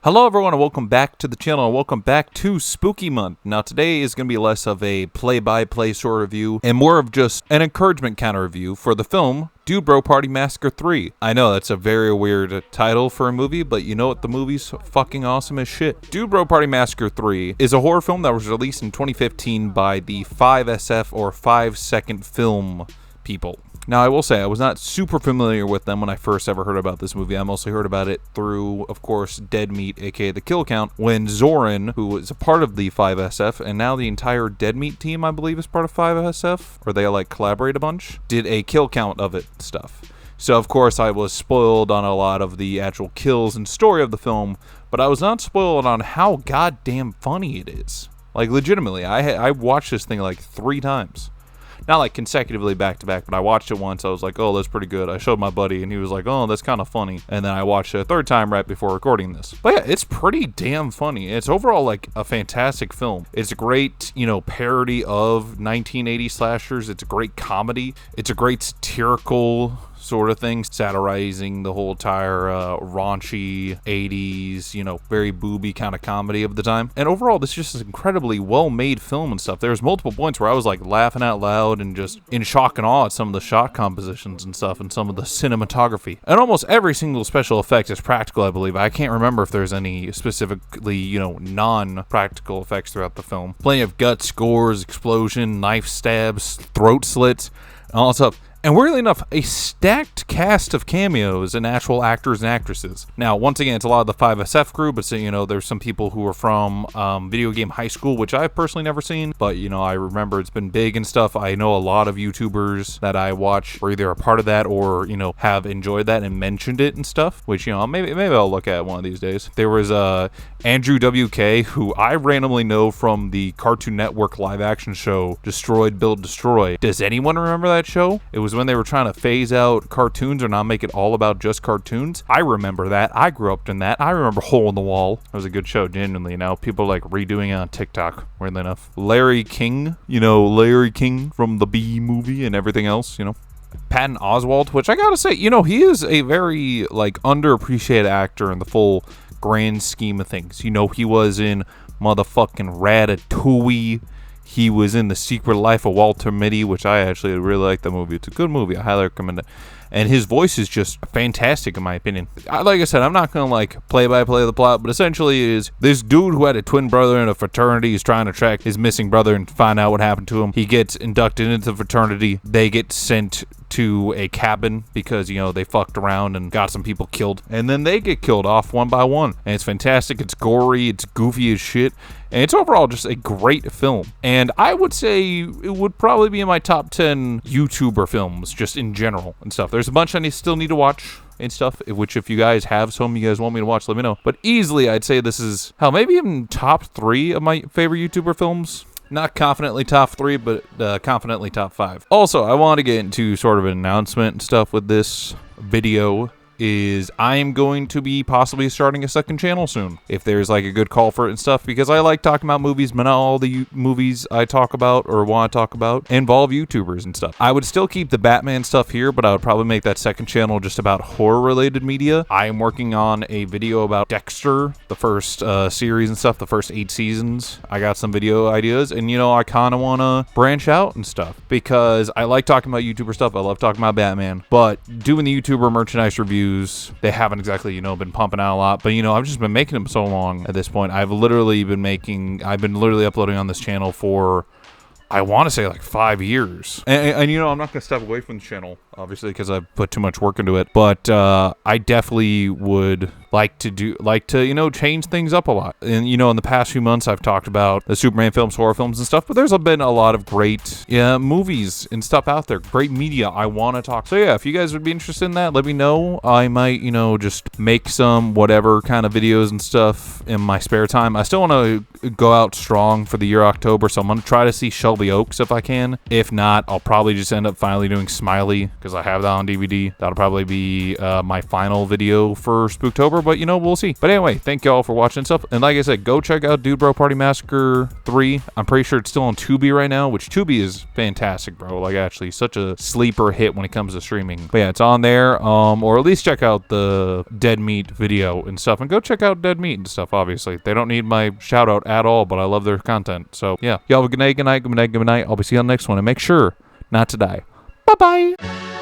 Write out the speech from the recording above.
Hello everyone and welcome back to the channel and welcome back to Spooky Month. Now today is going to be less of a play-by-play sort of review and more of just an encouragement kind of review for the film Dude Bro Party Massacre 3. I know that's a very weird title for a movie, but you know what? The movie's fucking awesome as shit. Dude Bro Party Massacre 3 is a horror film that was released in 2015 by the 5SF or 5 Second Film people. Now, I will say, I was not super familiar with them when I first ever heard about this movie. I mostly heard about it through, of course, Dead Meat, aka The Kill Count, when Zoran, who was a part of the 5SF, and now the entire Dead Meat team, I believe, is part of 5SF, or they, like, collaborate a bunch, did a kill count of it stuff. So, of course, I was spoiled on a lot of the actual kills and story of the film, but I was not spoiled on how goddamn funny it is. Like, legitimately, I watched this thing, like, 3 times. Not like consecutively back to back, but I watched it once. I was like, oh, that's pretty good. I showed my buddy and he was like, oh, that's kind of funny. And then I watched it a third time right before recording this. But yeah, it's pretty damn funny. It's overall like a fantastic film. It's a great, parody of 1980 slashers. It's a great comedy. It's a great satirical sort of thing, satirizing the whole entire raunchy 80s, very booby kind of comedy of the time. And overall, this is just an incredibly well-made film and stuff. There's multiple points where I was like laughing out loud and just in shock and awe at some of the shot compositions and stuff and some of the cinematography. And almost every single special effect is practical, I believe. I can't remember if there's any specifically, non-practical effects throughout the film. Plenty of guts, scores, explosion, knife stabs, throat slits, and all that stuff. And weirdly enough, a stacked cast of cameos and actual actors and actresses. Now, once again, it's a lot of the 5SF crew, but there's some people who are from Video Game High School, which I've personally never seen, but, I remember it's been big and stuff. I know a lot of YouTubers that I watch were either a part of that or, have enjoyed that and mentioned it and stuff, which, maybe I'll look at one of these days. There was Andrew WK, who I randomly know from the Cartoon Network live-action show Destroyed, Build, Destroy. Does anyone remember that show? It was when they were trying to phase out cartoons or not make it all about just cartoons. I remember that. I grew up in that. I remember Hole in the Wall. It was a good show, genuinely. Now people are like redoing it on TikTok, weirdly enough. Larry King, Larry King from the Bee Movie and everything else, Patton Oswalt, which I gotta say, he is a very, underappreciated actor in the full grand scheme of things. He was in motherfucking Ratatouille. He was in The Secret Life of Walter Mitty, which I actually really like the movie. It's a good movie. I highly recommend it. And his voice is just fantastic, in my opinion. Like I said, I'm not going to, play-by-play the plot, but essentially it is this dude who had a twin brother in a fraternity is trying to track his missing brother and find out what happened to him. He gets inducted into the fraternity. They get sent to a cabin because, they fucked around and got some people killed. And then they get killed off one by one. And it's fantastic. It's gory. It's goofy as shit. And it's overall just a great film. And I would say it would probably be in my top 10 YouTuber films, just in general and stuff. There's a bunch I still need to watch and stuff, which if you guys have some you guys want me to watch, let me know. But easily, I'd say this is, maybe even top 3 of my favorite YouTuber films. Not confidently top 3, but confidently top 5. Also, I want to get into sort of an announcement and stuff with this video. Is I am going to be possibly starting a second channel soon, if there's a good call for it and stuff, because I like talking about movies, but not all the movies I talk about or want to talk about involve YouTubers and stuff. I would still keep the Batman stuff here, but I would probably make that second channel just about horror-related media. I am working on a video about Dexter, the first series and stuff, the first 8 seasons. I got some video ideas, and I kind of want to branch out and stuff, because I like talking about YouTuber stuff. I love talking about Batman, but doing the YouTuber merchandise reviews, they haven't exactly, been pumping out a lot, but, I've just been making them so long at this point. I've been literally uploading on this channel for, I want to say 5 years. And I'm not going to step away from the channel, obviously, because I've put too much work into it, but I definitely would like to change things up a lot. And, in the past few months, I've talked about the Superman films, horror films and stuff, but there's been a lot of great movies and stuff out there, great media I want to talk. So yeah, if you guys would be interested in that, let me know. I might, just make some whatever kind of videos and stuff in my spare time. I still want to go out strong for the year October, so I'm going to try to see Shelby Oaks if I can. If not, I'll probably just end up finally doing Smiley, because I have that on DVD. That'll probably be my final video for Spooktober, but we'll see. But anyway, thank y'all for watching stuff. And like I said, go check out Dude Bro Party Massacre 3. I'm pretty sure it's still on Tubi right now, which Tubi is fantastic, bro. Like, actually, such a sleeper hit when it comes to streaming. But yeah, it's on there. Or at least check out the Dead Meat video and stuff. And go check out Dead Meat and stuff, obviously. They don't need my shout out at all, but I love their content. So yeah, y'all have a good night, good night, good night, good night. I'll be seeing you on the next one. And make sure not to die. Bye-bye.